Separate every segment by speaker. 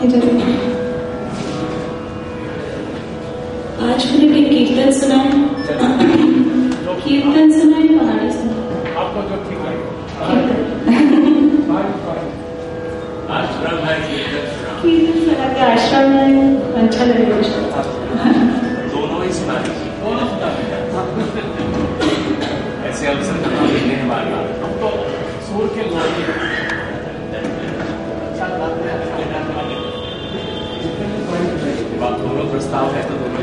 Speaker 1: इधर आज मैंने कोई कीर्तन सुना है, कीर्तन सुना है, पहाड़ी सुना
Speaker 2: आपको जो ठीक लगे। आश्रम है कीर्तन
Speaker 1: सुना के आश्रम में अच्छा लगेगा।
Speaker 2: दोनों ही सुना ऐसे अवसर मिलने हैं बार बार। हम तो सूर के लोग दोनों प्रस्ताव है तो दोनों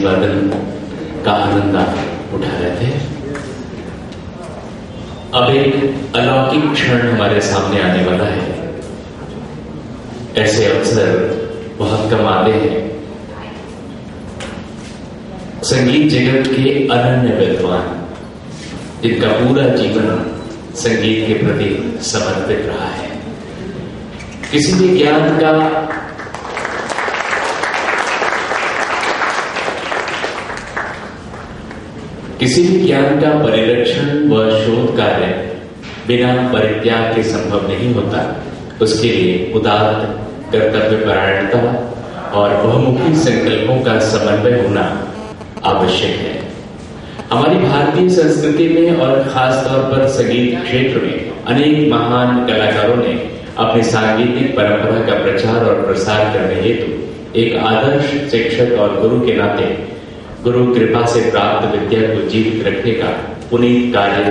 Speaker 3: वादन का आनंद आप उठा रहे थे। अब एक अलौकिक क्षण हमारे सामने आने वाला है। ऐसे अवसर बहुत कम आते हैं। संगीत जगत के अनन्य विद्वान जिनका पूरा जीवन संगीत के प्रति समर्पित रहा है, किसी भी ज्ञान का परिरक्षण व शोध कार्य बिना परित्याग के संभव नहीं होता। उसके लिए उदात्त कर्तव्यपरायणता और बहुमुखी संकल्पों का समन्वय होना आवश्यक है। हमारी भारतीय संस्कृति में और खास तौर पर संगीत क्षेत्र में अनेक महान कलाकारों ने अपनी सांगीतिक परंपरा का प्रचार और प्रसार करने हेतु एक आदर्श शिक्षक और गुरु के नाते गुरु कृपा से प्राप्त विद्या को जीवित रखने का पुनीत कार्य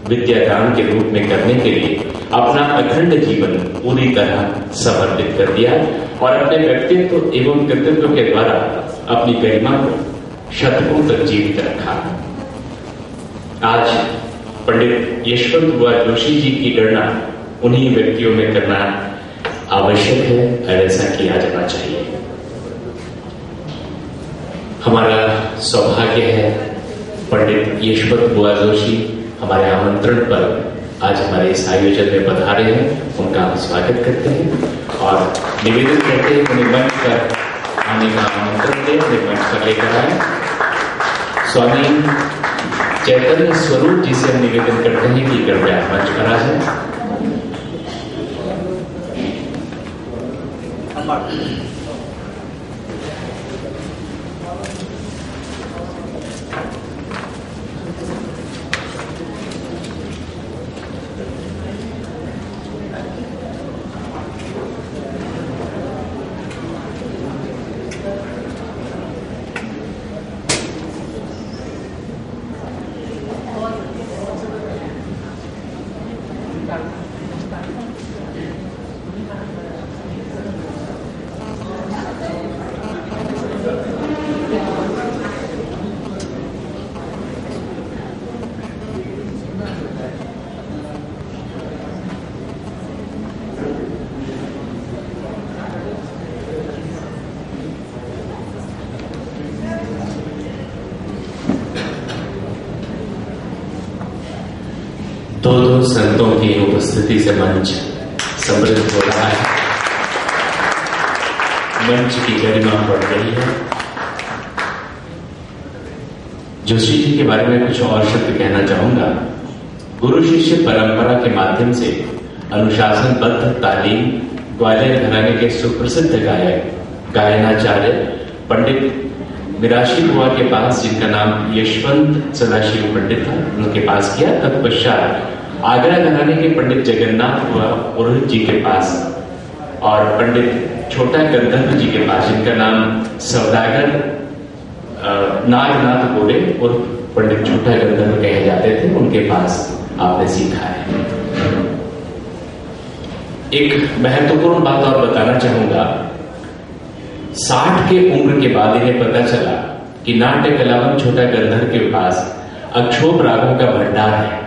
Speaker 3: विद्यादान के रूप में करने के लिए अपना अखंड जीवन पूरी तरह समर्पित कर दिया और अपने व्यक्तित्व एवं कृतित्व के द्वारा अपनी गरिमा को शतकों तक जीवित रखा। आज पंडित यशवंत बुआ जोशी जी की गणना उन्हीं व्यक्तियों में करना आवश्यक है और ऐसा किया जाना चाहिए। हमारा सौभाग्य है पंडित यशवंत बुआ जोशी हमारे आमंत्रण पर आज हमारे इस आयोजन में पधारे हैं। उनका हम स्वागत करते हैं और निवेदन करते हैं उन्हें मंच पर आने का आमंत्रण दें, उन्हें मंच पर लेकर आए। स्वामी चैतन्य स्वरूप जी से हम निवेदन करते हैं कि कृपया मंच पर आ जाए। दो संतों की उपस्थिति से मंच समृद्ध हो रहा है, मंच की गरिमा बढ़ रही है। जोशी जी के बारे में कुछ और शब्द कहना चाहूंगा। गुरु शिष्य परंपरा के माध्यम से अनुशासनबद्ध तालीम ग्वालियर घराने के सुप्रसिद्ध गायक गायनाचार्य पंडित मिराशी बुआ के पास, जिनका नाम यशवंत सदाशिव पंडित था, उनके पास किया। तत्पश्चात आगरा घराने के पंडित जगन्नाथ बुआ पुरोहित जी के पास और पंडित छोटा गंधर्व जी के पास, जिनका नाम सौदागर नागनाथ बोले और पंडित छोटा गंधर्व कहे जाते थे, उनके पास आपने सीखा है। एक महत्वपूर्ण बात और बताना चाहूंगा। 60 के उम्र के बाद इन्हें पता चला कि नाट्य कलावन छोटा गंधर्व के पास अक्षोभ रागों का भंडार है।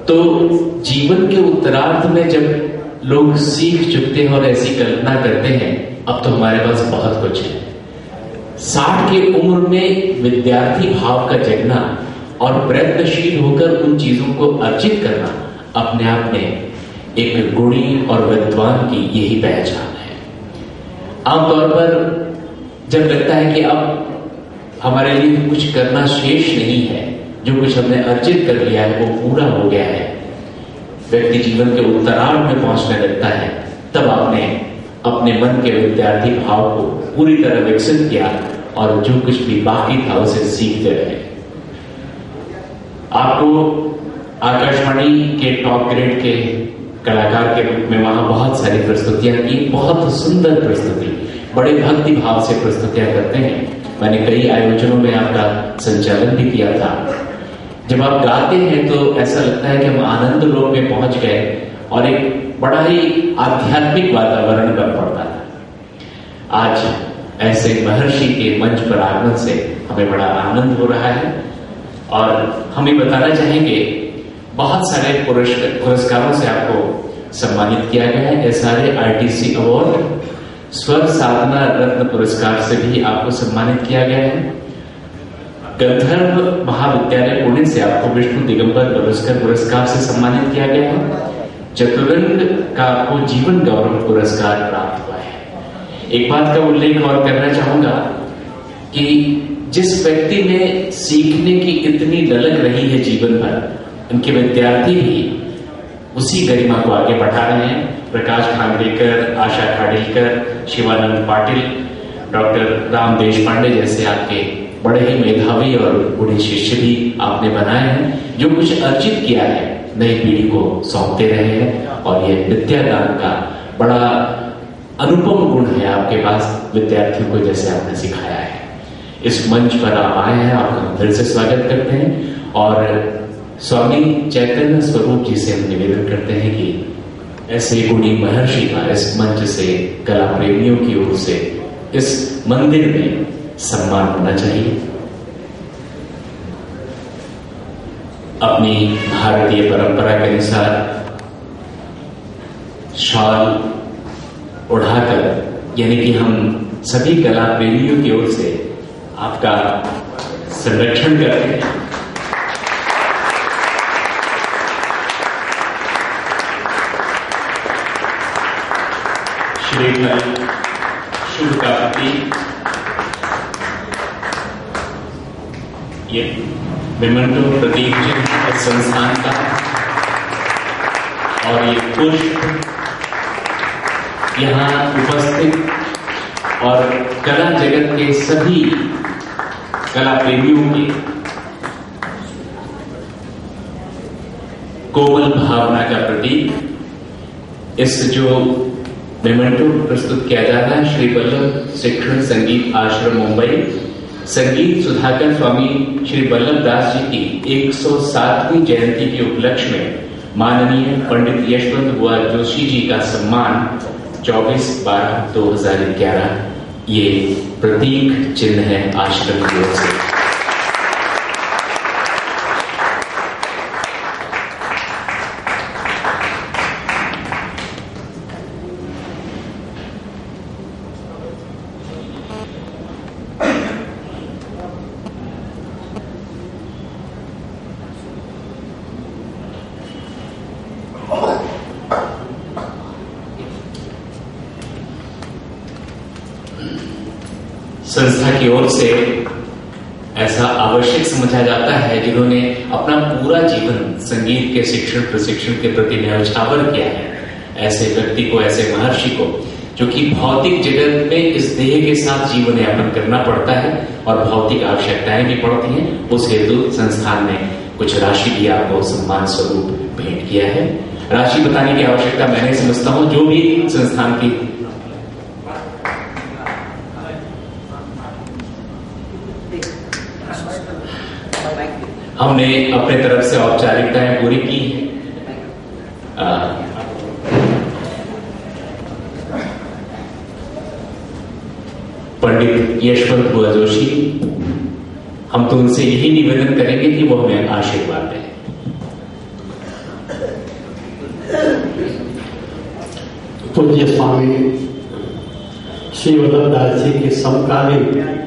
Speaker 3: तो जीवन के उत्तरार्ध में जब लोग सीख चुकते हैं और ऐसी कल्पना करते हैं, अब तो हमारे पास बहुत कुछ है। 60 के उम्र में विद्यार्थी भाव का जगना और प्रयत्नशील होकर उन चीजों को अर्जित करना अपने आप में एक गुणी और विद्वान की यही पहचान है। आमतौर पर जब लगता है कि अब हमारे लिए कुछ करना शेष नहीं है, जो कुछ हमने अर्जित कर लिया है वो पूरा हो गया है, व्यक्ति जीवन के उत्तरार्ध में पहुंचने लगता है, तब आपने अपने मन के विद्यार्थी भाव को पूरी तरह विकसित किया और जो कुछ भी बाकी था उसे सीखते रहे। आपको आकाशवाणी के टॉप ग्रेड के कलाकार के रूप में वहां बहुत सारी प्रस्तुतियां की, बहुत सुंदर प्रस्तुति, बड़े भक्ति भाव से प्रस्तुतियां करते हैं। मैंने कई आयोजनों में आपका संचालन भी किया था। जब आप गाते हैं तो ऐसा लगता है कि हम आनंद लोक में पहुंच गए और एक बड़ा ही आध्यात्मिक वातावरण बन पड़ता था। आज ऐसे महर्षि के मंच पर आगमन से हमें बड़ा आनंद हो रहा है। और हम ये बताना चाहेंगे, बहुत सारे पुरस्कारों से आपको सम्मानित किया गया है। SRA-ITC अवार्ड, स्वर साधना रत्न पुरस्कार से भी आपको सम्मानित किया गया है। गंधर्व महाविद्यालय पुणे से आपको विष्णु दिगंबर बलुस्कर पुरस्कार से सम्मानित किया गया है। चतुरंग का आपको जीवन गौरव पुरस्कार प्राप्त हुआ है। एक बात का उल्लेख और करना चाहूंगा कि जिस व्यक्ति ने सीखने की इतनी ललक रही है जीवन भर, उनके विद्यार्थी भी उसी गरिमा को आगे बढ़ा रहे हैं। प्रकाश खांडेकर, आशा खाड़ेलकर, शिवानंद पाटिल, डॉक्टर राम देशपांडे जैसे आपके बड़े ही मेधावी और बूढ़े शिष्य भी आपने बनाए हैं, जो कुछ अर्जित किया है नई पीढ़ी को सौंपते रहे हैं। और ये विद्यादान का बड़ा अनुपम गुण है आपके पास, विद्यार्थियों को जैसे आपने सिखाया है। इस मंच पर आप आए हैं, आपका दिल से स्वागत करते हैं। और स्वामी चैतन्य स्वरूप जी से हम निवेदन करते हैं कि ऐसे गुणी महर्षि का इस मंच से कला प्रेमियों की ओर से इस मंदिर में सम्मान होना चाहिए। अपनी भारतीय परंपरा के अनुसार शॉल उड़ाकर, यानी कि हम सभी कला प्रेमियों की ओर से आपका संरक्षण करते हैं। श्रीफल शुभ का प्रतीक, ये मेमेंटो प्रतीक चिन्ह इस संस्थान का, और ये पुष्प यहाँ उपस्थित और कला जगत के सभी कला प्रेमियों के कोमल भावना का प्रतीक। इस जो मेमेंटो प्रस्तुत किया जाता है, श्री वल्लभ शिक्षण संगीत आश्रम मुंबई संगीत सुधाकर स्वामी श्री वल्लभ दास जी की 107वीं जयंती के उपलक्ष्य में माननीय पंडित यशवंत बुआ जोशी जी का सम्मान 24/12/2011 ये प्रतीक चिन्ह है आश्रम की ओर से। संस्था की ओर से ऐसा आवश्यक समझा जाता है जिन्होंने अपना पूरा जीवन संगीत के शिक्षण प्रशिक्षण के प्रति न्यौछावर किया है, ऐसे व्यक्ति को, ऐसे महर्षि को, जो कि भौतिक जगत में इस देह के साथ जीवन यापन करना पड़ता है और भौतिक आवश्यकताएं भी पड़ती हैं। उस हेतु संस्थान ने कुछ राशि भी आपको सम्मान स्वरूप भेंट किया है। राशि बताने की आवश्यकता मैं नहीं समझता हूं, जो भी संस्थान की हमने अपने तरफ से औपचारिकताएं पूरी की है। पंडित यशवंत बुआ जोशी, हम तो उनसे यही निवेदन करेंगे कि वो हमें आशीर्वाद दें।
Speaker 4: पूज्य स्वामी श्री वल्लभ दास जी के समकालीन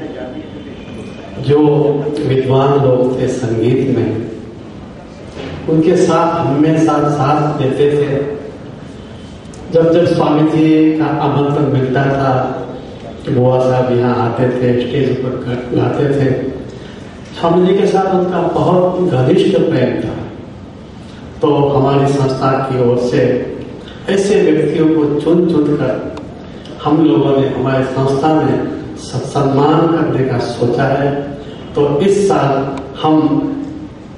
Speaker 4: जो विद्वान लोग थे संगीत में, उनके साथ हमेशा साथ देते थे। जब जब स्वामी जी का आमंत्रण मिलता था, बुआ साहब यहाँ आते थे, स्टेज पर गाते थे। स्वामी जी के साथ उनका बहुत घनिष्ठ प्रेम था। तो हमारी संस्था की ओर से ऐसे व्यक्तियों को चुन चुन कर हम लोगों ने, हमारी संस्था ने सम्मान करने का सोचा है। तो इस साल हम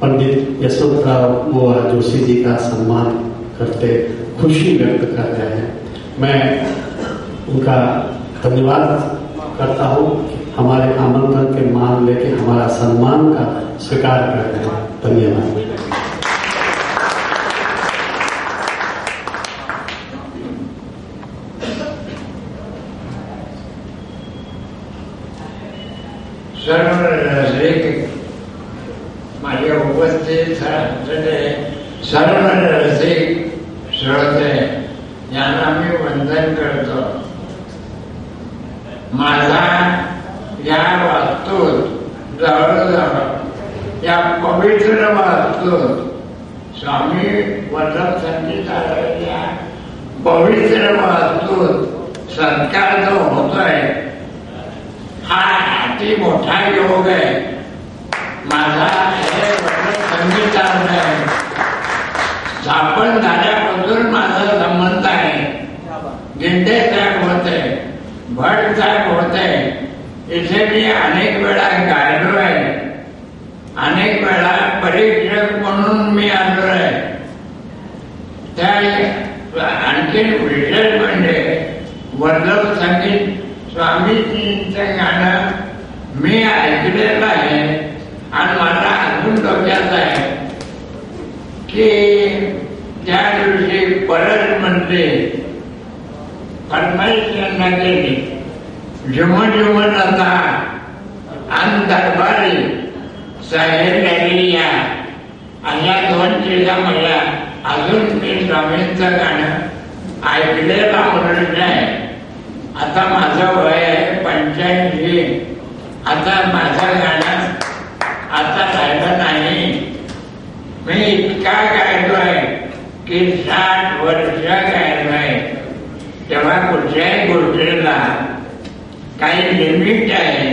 Speaker 4: पंडित यशवंतराव बुआ जोशी जी का सम्मान करते खुशी व्यक्त कर रहे हैं। मैं उनका धन्यवाद करता हूँ, हमारे आमंत्रण के मान लेके हमारा सम्मान का स्वीकार कर रहे हैं। धन्यवाद।
Speaker 5: सर्व रसिक माझे उपस्थित असलेले सर्व रसिक श्रोते यांना मी वंदन करतो. माझा या वास्तूत जवळजवळ या पवित्र वास्तूत स्वामी वल्लभ संगीतालयाच्या पवित्र वास्तूत सत्कार जो होतोय हा अति मोठा योग आहे. माझा हे वल्लभ संगीतालय स्थापन झाल्यापासून माझा संबंध आहे. गिंडे साहेब होते, भट साहेब होते, इथे मी अनेक वेळा गायलो आहे, अनेक वेळा परीक्षक म्हणून मी आलो आहे. त्या आणखी विशेष म्हणजे वल्लभ संगीत स्वामीजींचं गाणं मी ऐकलेलं आहे आणि मला अजून डोक्यात आहे की त्या दिवशी परत म्हणते परमेश्वरांना गेली झुमत झुमत आता आणि दरबारी साहेब या अशा दोन चिजा मला अजून मी स्वामींचं गाणं ऐकलेला म्हणून आहे. आता माझं वय आहे 85. आता माझं गाणं आता राहिलं नाही. मी इतका गायलो आहे की 60 वर्ष गायलो आहे. तेव्हा कुठल्याही गोष्टीला काही लिमिट आहे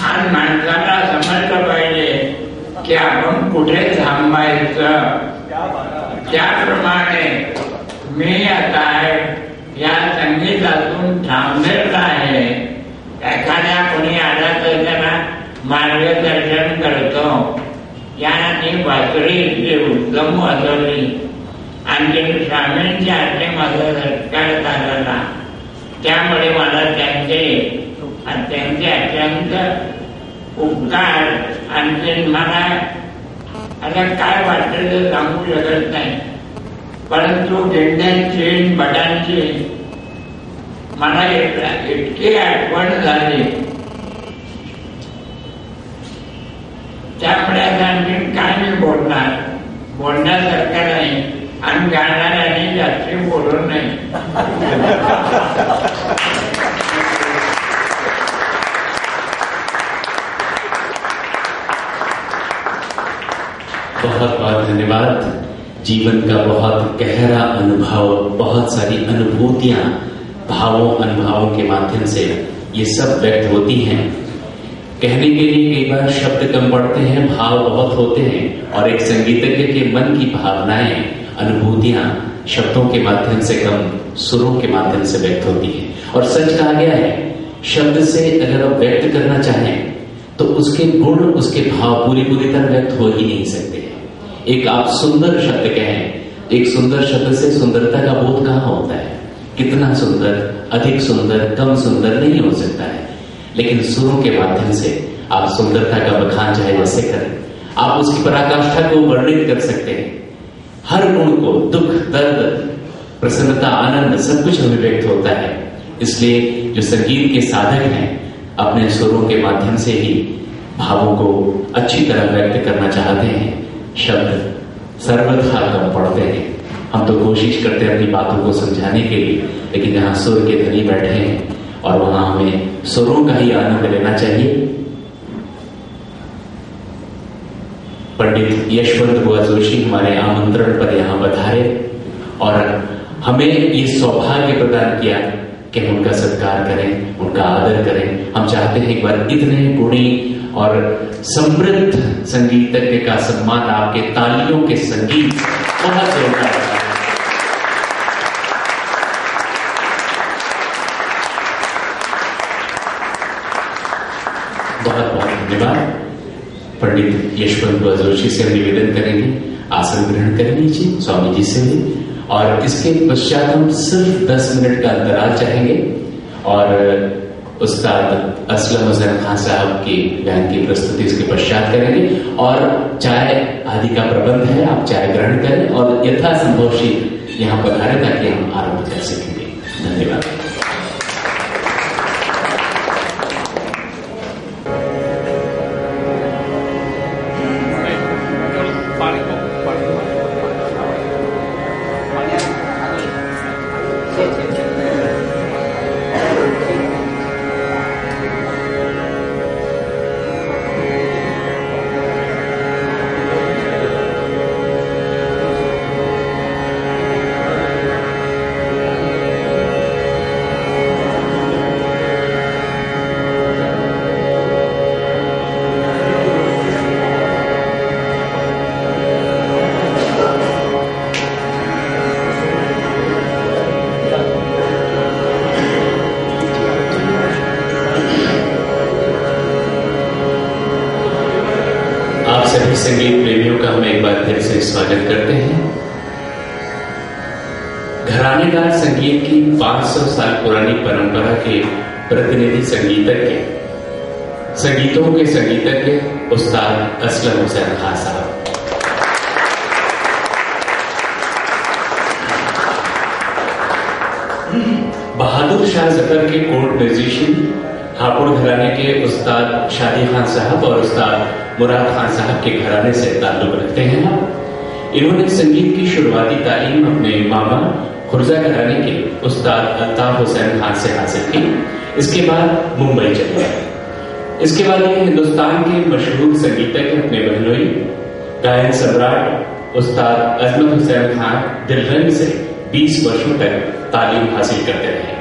Speaker 5: आणि माणसाला समजलं पाहिजे की आपण कुठे थांबायचं. त्याप्रमाणे मी आता या संगीतातून थांबलेला आहे. एखाद्या कोणी आला तर त्याला मार्गदर्शन करतो. याने बासरी उत्तम वाजवली आणि स्वामींच्या हातने माझा सत्कार झाला. त्यामुळे मला त्यांचे अत्यंत उपकार आणखी मला आता काय वाटतं ते सांगू शकत नाही. परंतु गेंड्यांची भटांची मला इतकी आठवण झाली. त्यामुळे आता आणखी काय मी बोलणार, बोलण्यासारखं नाही आणि गाणाऱ्याने जास्त बोलू नाही.
Speaker 3: बहुत बहुत धन्यवाद. जीवन का बहुत गहरा अनुभव, बहुत सारी अनुभूतियां भावों अनुभवों के माध्यम से ये सब व्यक्त होती हैं. कहने के लिए कई बार शब्द कम पड़ते हैं, भाव बहुत होते हैं और एक संगीतज्ञ के मन की भावनाएं अनुभूतियां शब्दों के माध्यम से कम सुरों के माध्यम से व्यक्त होती है. और सच कहा गया है शब्द से अगर आप व्यक्त करना चाहें तो उसके गुण उसके भाव पूरी तरह व्यक्त हो ही नहीं सकते. एक आप सुंदर शब्द कहें, एक सुंदर शब्द से सुंदरता का बोध कहाँ होता है. कितना सुंदर, अधिक सुंदर, कम सुंदर नहीं हो सकता है. लेकिन सुरों के माध्यम से आप सुंदरता का बखान चाहे जैसे करें, आप उसकी पराकाष्ठा को वर्णित कर सकते हैं. हर गुण को, दुख, दर्द, प्रसन्नता, आनंद सब कुछ अभिव्यक्त होता है. इसलिए जो संगीत के साधक हैं अपने सुरों के माध्यम से ही भावों को अच्छी तरह व्यक्त करना चाहते हैं. शब्द सर्वथा कम पड़ते हैं. हम तो कोशिश करते हैं अपनी बातों को समझाने के लिए, लेकिन जहां सुर के धनी बैठे हैं और वहां हमें सुरों का ही आनंद लेना चाहिए. पंडित यशवंत बुआ जोशी हमारे आमंत्रण पर यहाँ पधारे और हमें ये सौभाग्य प्रदान किया कि हम उनका सत्कार करें, उनका आदर करें. हम चाहते हैं एक बार इतने गुणी और समृद्ध संगीतज्ञ का सम्मान आपके तालियों के संगीत बहुत जोरदार है. बहुत बहुत धन्यवाद. पंडित यशवंत बुआ जोशी से हम निवेदन करेंगे आसन ग्रहण कर लीजिए स्वामी जी से भी. और इसके पश्चात हम सिर्फ 10 मिनट का अंतराल चाहेंगे और उस्ताद असलम हुसैन खान साहब की गायन की प्रस्तुति इसके पश्चात करेंगे. और चाय आदि का प्रबंध है, आप चाय ग्रहण करें और यथासंभव शीघ्र यहाँ पधारें ताकि हम आरंभ कर सकेंगे. धन्यवाद. संगीत प्रेमियों का हम एक बार फिर से स्वागत करते हैं। घरानेदार संगीत की 500 साल पुरानी परंपरा के प्रतिनिधि संगीतज्ञ, संगीतों के संगीतज्ञ उस्ताद असलम हुसैन खान साहब। बहादुर शाह जफर के कोर्ट म्यूजिशियन, हापुड़ घराने के उस्ताद शादी खान साहब और उस्ताद मुराद खान साहब के घराने से ताल्लुक रखते हैं। इन्होंने संगीत की शुरुआती तालीम अपने मामा खुर्जा घराने के उस्ताद अल्ताफ हुसैन खान से हासिल की। इसके बाद मुंबई चले गए। इसके बाद ये हिंदुस्तान के मशहूर संगीतज्ञ अपने बहनोई गायन सम्राट उस्ताद अजमत हुसैन खान दिलरंग से 20 वर्षों तक तालीम हासिल करते रहे।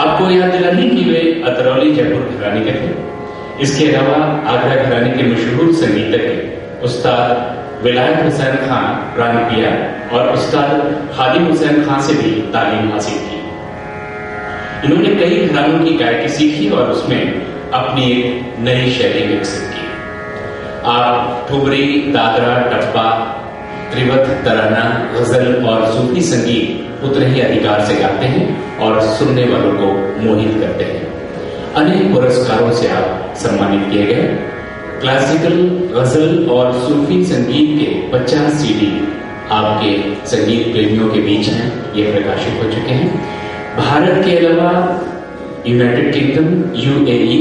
Speaker 3: आपको याद दिलानी कि वे अतरौली जयपुर घराने के थे। इसके अलावा आगरा घराने के मशहूर संगीतज्ञ उस्ताद विलायत हुसैन खान रानपिया और उस्ताद खादिम हुसैन खान से भी तालीम हासिल की। इन्होंने कई घरानों की गायकी सीखी और उसमें अपनी एक नई शैली विकसित की। आप ठुमरी, दादरा, टप्पा, त्रिवत, तराना, गजल और सूफी संगीत उतने ही अधिकार से गाते हैं और सुनने वालों को मोहित करते हैं। अनेक पुरस्कारों से आप सम्मानित किए गए। क्लासिकल, गजल और सूफी संगीत के 50 सीडी आपके संगीत प्रेमियों के बीच हैं, ये प्रकाशित हो चुके हैं। भारत के अलावा यूनाइटेड किंगडम, यूएई,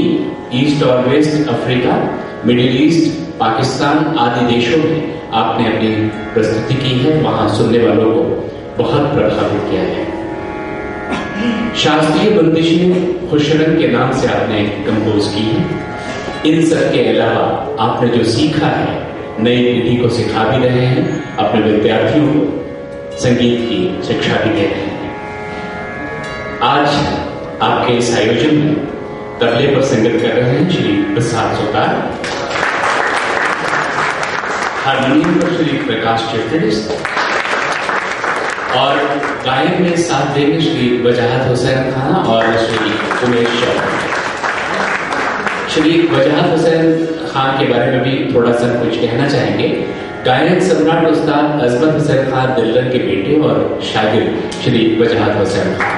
Speaker 3: ईस्ट और West Africa, Middle East, Pakistan आदि देशों में आपने अपनी प्रस्तुति की है। वहां सुनने वालों को बहुत प्रभावित किया है। शास्त्रीय बंदिशें खुशरंग के नाम से आपने कंपोज की है। इन सब के अलावा आपने जो सीखा है नई पीढ़ी को सिखा भी रहे हैं, अपने विद्यार्थियों को संगीत की शिक्षा भी दे रहे हैं। आज आपके इस आयोजन में तबले पर संगत कर रहे हैं श्री प्रसाद सुतार, हारमोनियम पर श्री प्रकाश चित्रिस और गायन में साथ देंगे श्री वजाहत हुसैन खान और श्री उमेश चौधरी। श्री वजाहत हुसैन खान के बारे में भी थोड़ा सा कुछ कहना चाहेंगे। गायन सम्राट उस्ताद अजमत हुसैन खान दिलरंग के बेटे और शागिर्द श्री वजाहत हुसैन खान।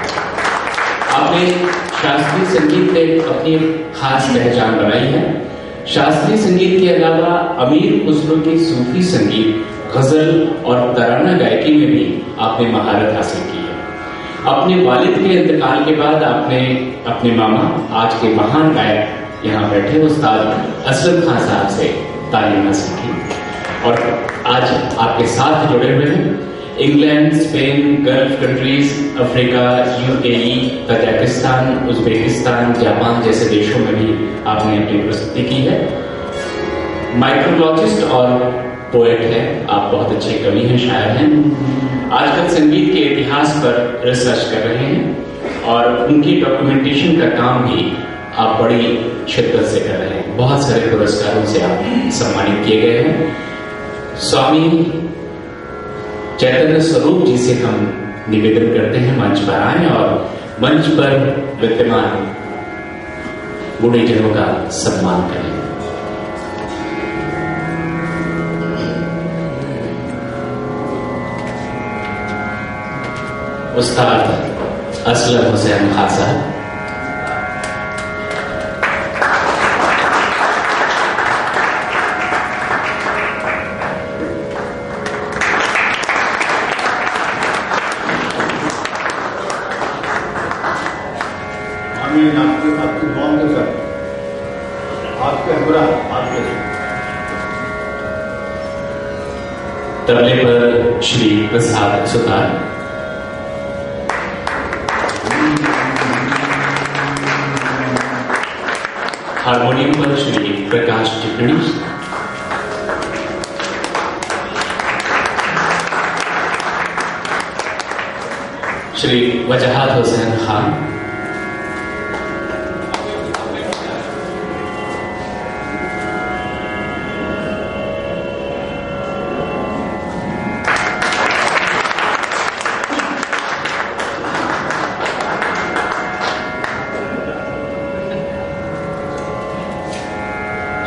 Speaker 3: आपने शास्त्रीय संगीत में अपनी खास पहचान बनाई है। शास्त्रीय संगीत के अलावा अमीर खुसरो की सूफी संगीत, गजल और तराना गायकी में भी आपने महारत हासिल की है। अपने वालिद के इंतकाल के बाद आपने अपने मामा, आज के महान गायक यहाँ बैठे उस्ताद असलम खान साहब से तालीम हासिल की और आज आपके साथ जुड़े हुए हैं। England, Spain, gulf countries, Africa, UAE, Tajikistan, Uzbekistan, Japan जैसे देशों में भी आपने अपनी प्रस्तुति की है। माइक्रोलॉजिस्ट और पोएट है, आप बहुत अच्छे कवि हैं, शायर हैं। आजकल संगीत के इतिहास पर रिसर्च कर रहे हैं और उनकी डॉक्यूमेंटेशन का काम भी आप बड़ी शिद्दत से कर रहे हैं। बहुत सारे पुरस्कारों से आप सम्मानित किए गए हैं। स्वामी चैतन्य स्वरूप जी से हम निवेदन करते हैं मंच पर आए और मंच पर विद्यमान बूढ़ेजनों का सम्मान करें। उस्ताद असलम हुसैन खान साहब,
Speaker 6: आपकी दुआ के साथ आपके हमरा आपके
Speaker 3: तबले पर श्री प्रसाद सुतार, हारमोनियम पर श्री प्रकाश चित्रिस, श्री वजाहत हुसैन खान,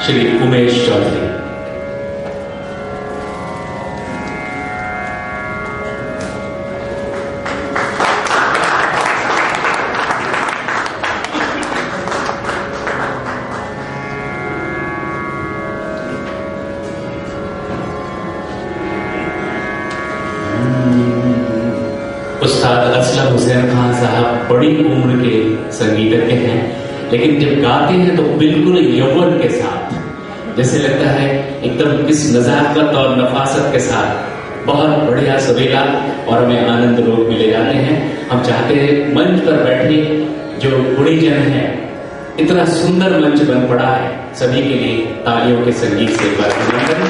Speaker 3: श्री उमेश चौधरी। उस्ताद असलम हुसैन खान साहब बड़ी उम्र के संगीतज्ञ हैं, लेकिन जब गाते हैं तो बिल्कुल यौवन के साथ, जैसे लगता है एकदम किस नजाकत और नफासत के साथ, बहुत बढ़िया सवेला और हमें आनंद लोग भी ले जाते हैं। हम चाहते हैं मंच पर बैठे जो गुणीजन हैं, इतना सुंदर मंच बन पड़ा है, सभी के लिए तालियों के संगीत से एक बार अभिनंदन।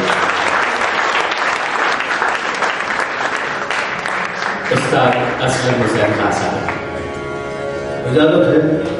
Speaker 3: उस्ताद असलम हुसैन खान साहब,
Speaker 6: इजाजत है।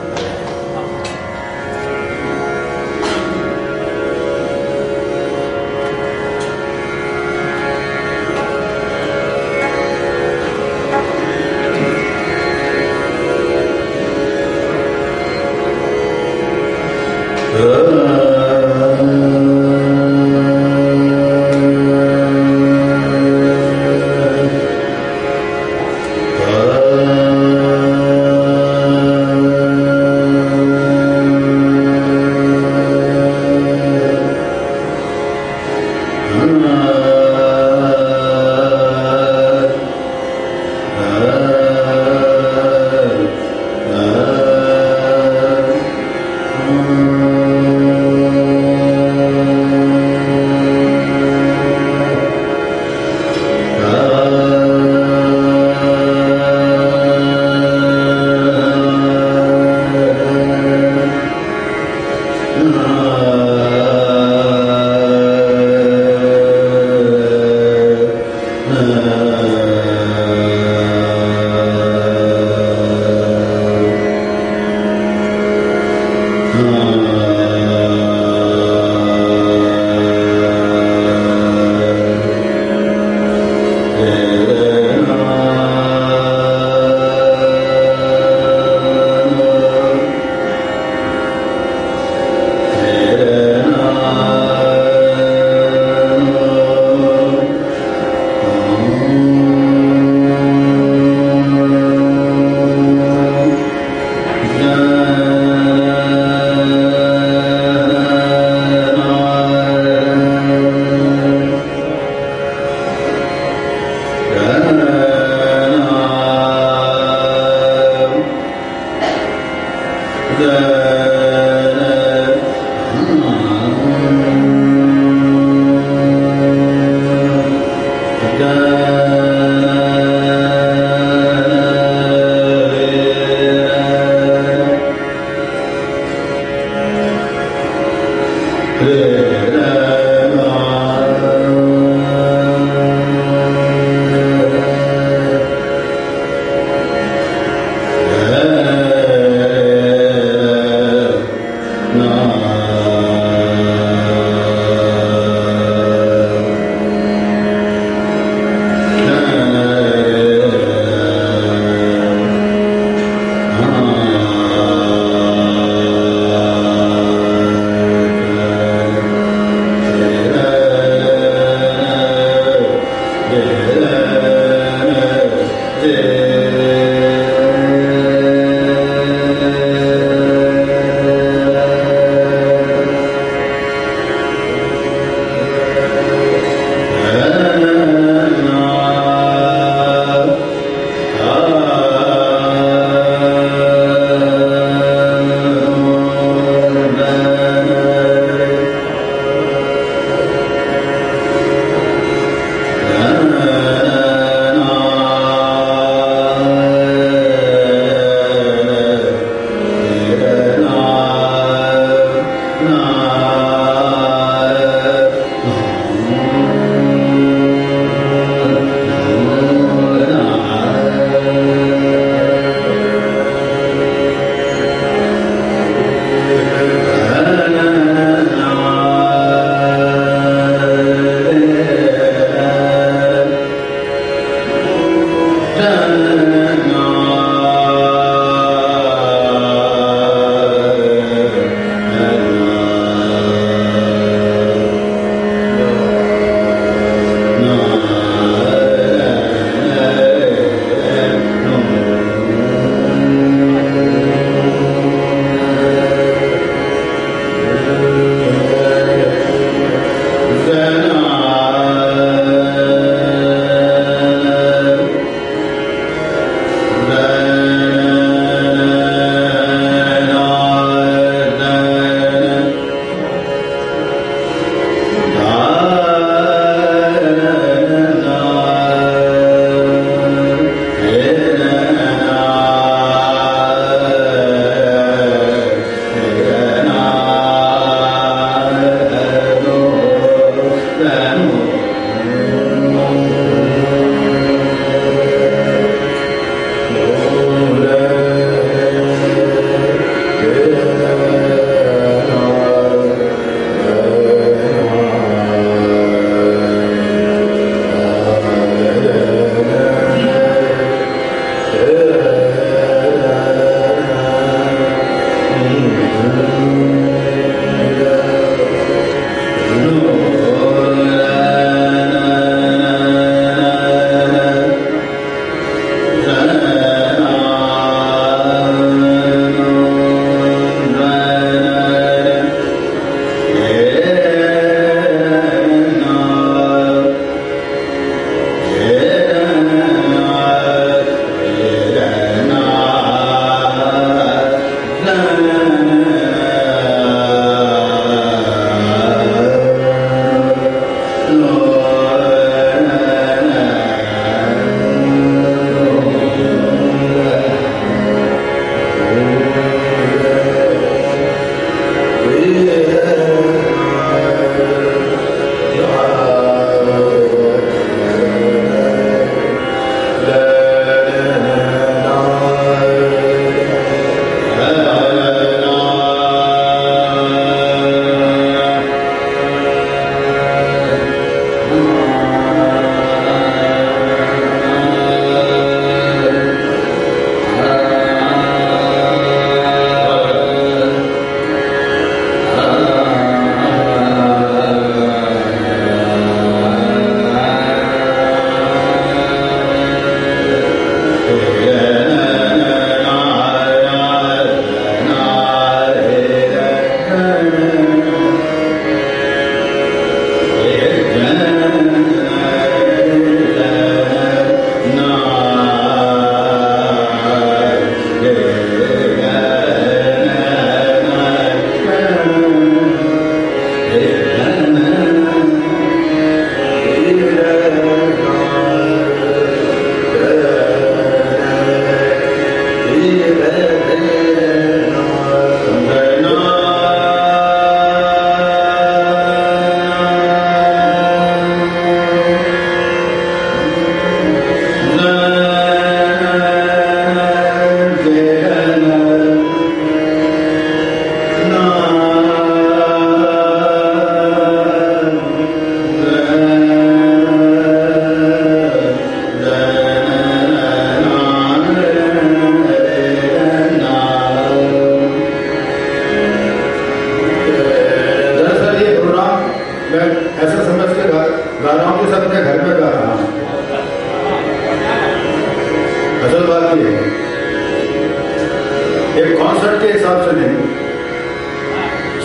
Speaker 6: 64 के हिसाब से नहीं,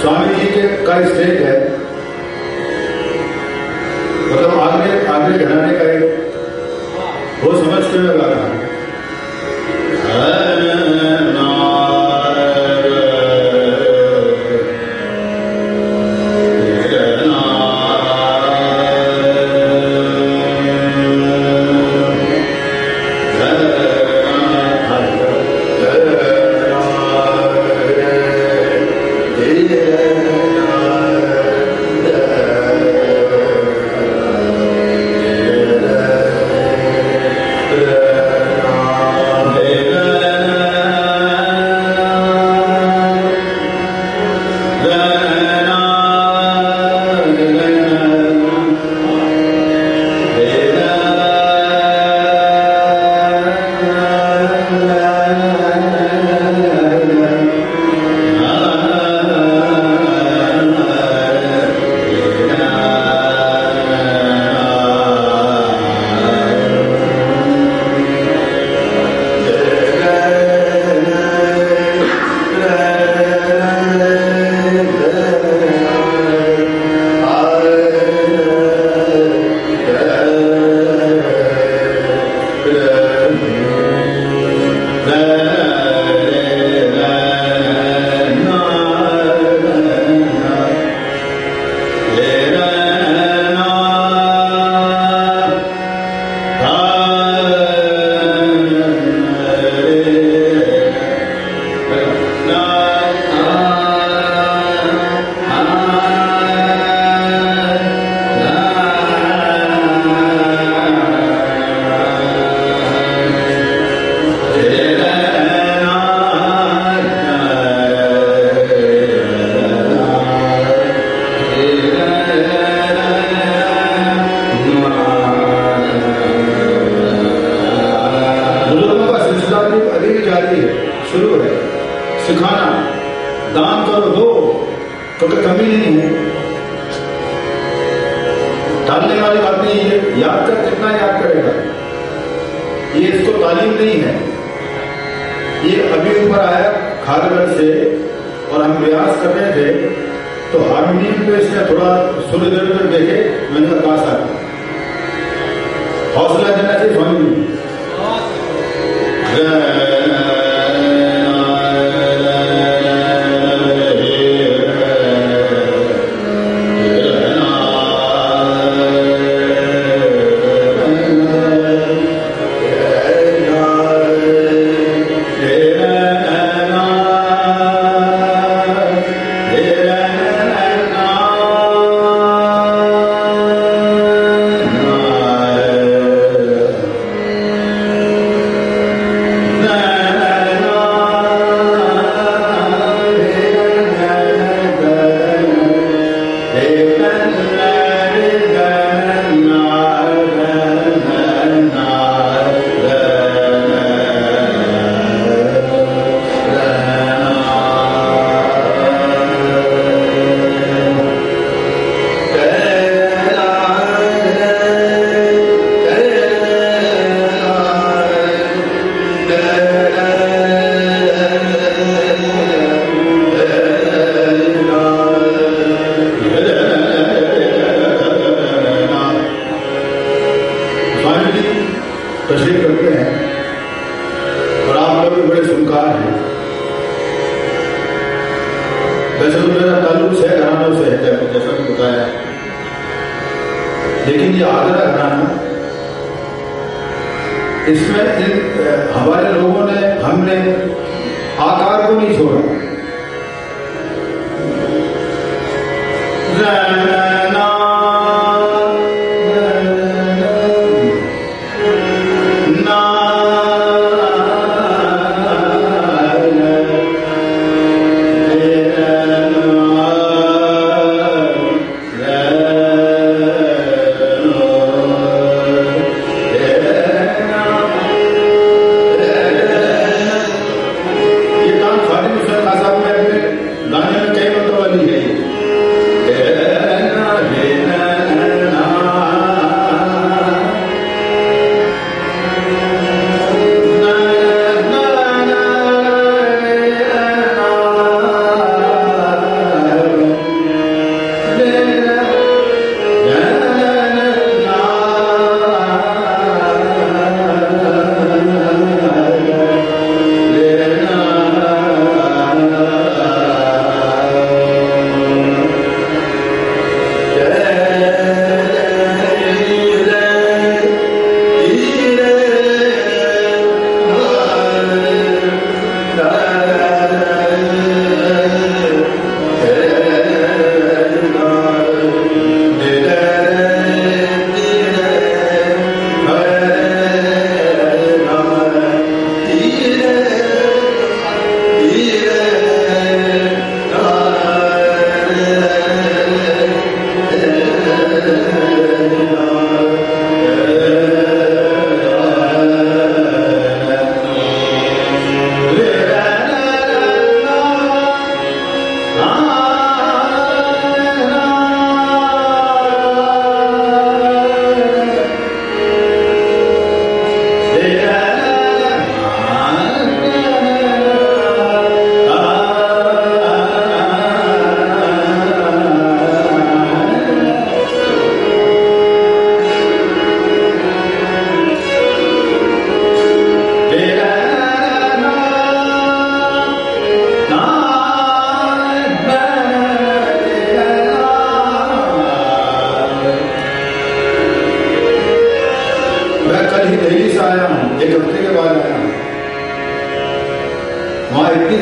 Speaker 6: स्वामी जी के का स्टेज है, मतलब आगे घराने का एक वो समझते हुए गा रहा है। सिखाना, दान करो दो, क्योंकि कमी नहीं है। टालने वाली बात नहीं है, याद कर, जितना याद करेगा। ये इसको तालीम नहीं है, ये अभी ऊपर आया खारगढ़ से और हम प्रयास कर रहे थे, तो हारमोनियम पे इसने थोड़ा सुर इधर उधर देखे, मैंने कहा पास आ गया। हौसला देना चाहिए स्वामी जी। तशरीफ करते हैं और आप लोग भी बड़े सुनकार हैं। वैसे तो मेरा ताल्लुक से घरानों से है, जैसा कि बताया, लेकिन ये आगरा घराना, इसमें हमारे लोगों ने, हमने आकार को नहीं छोड़ा।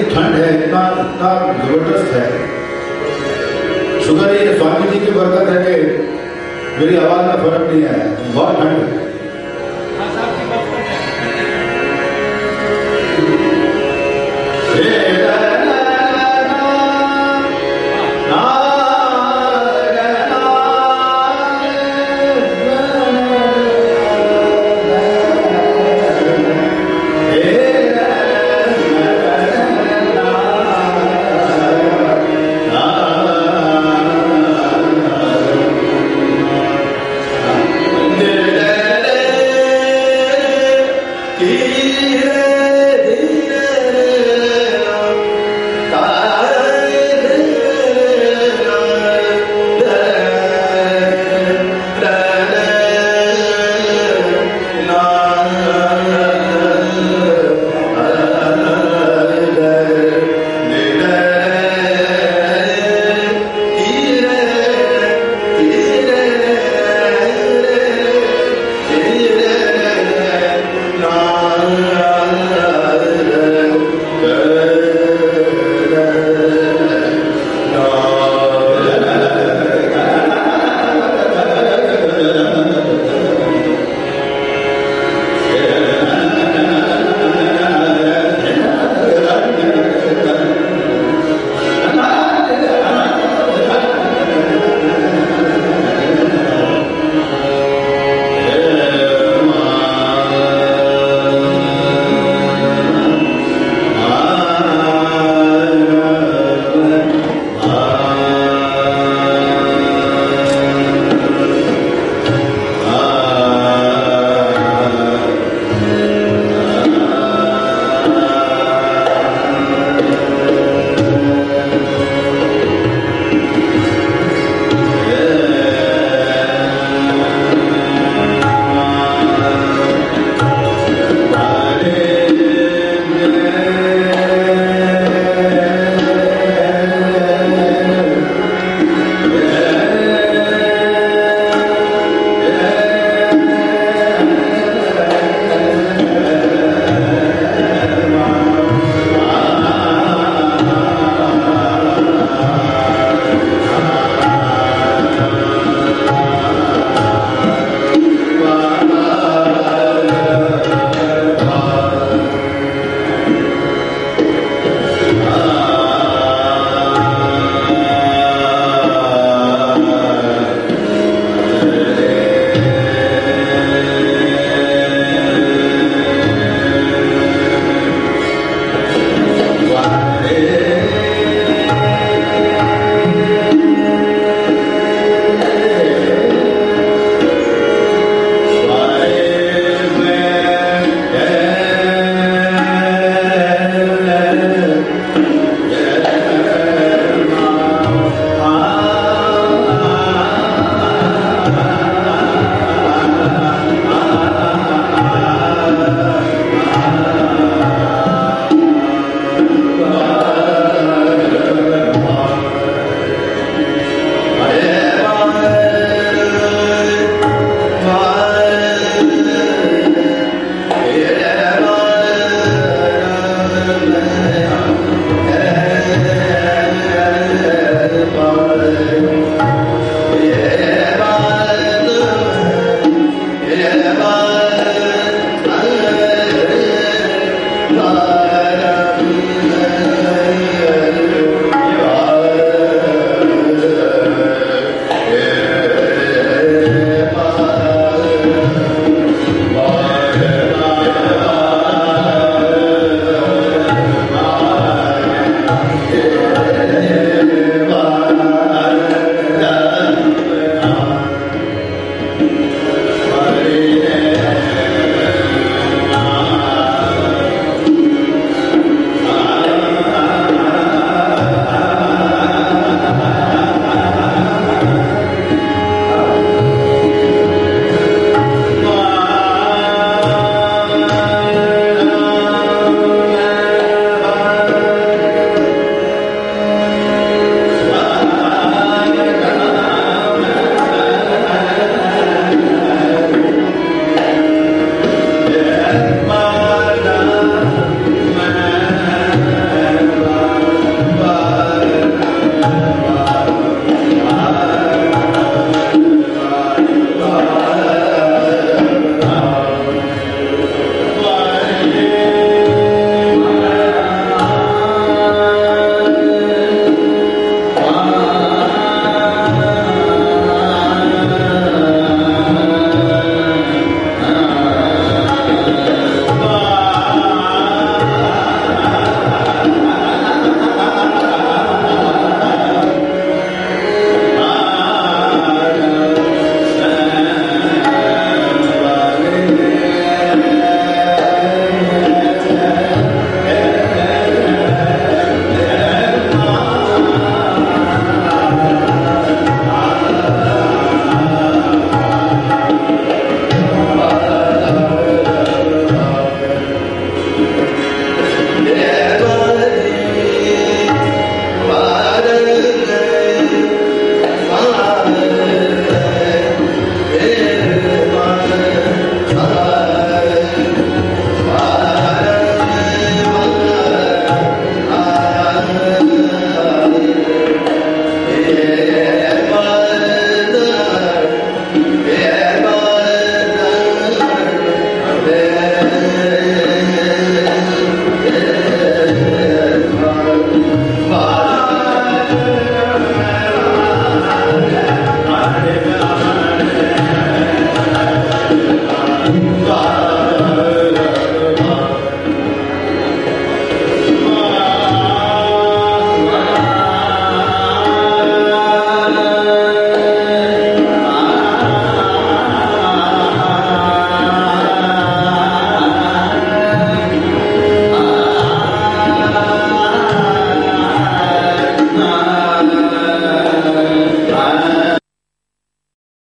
Speaker 6: ठंड है, इतना इतना जबरदस्त है। शुक्र है ये स्वामी जी की बरकत है कि मेरी आवाज में फर्क नहीं आया, बहुत ठंड है।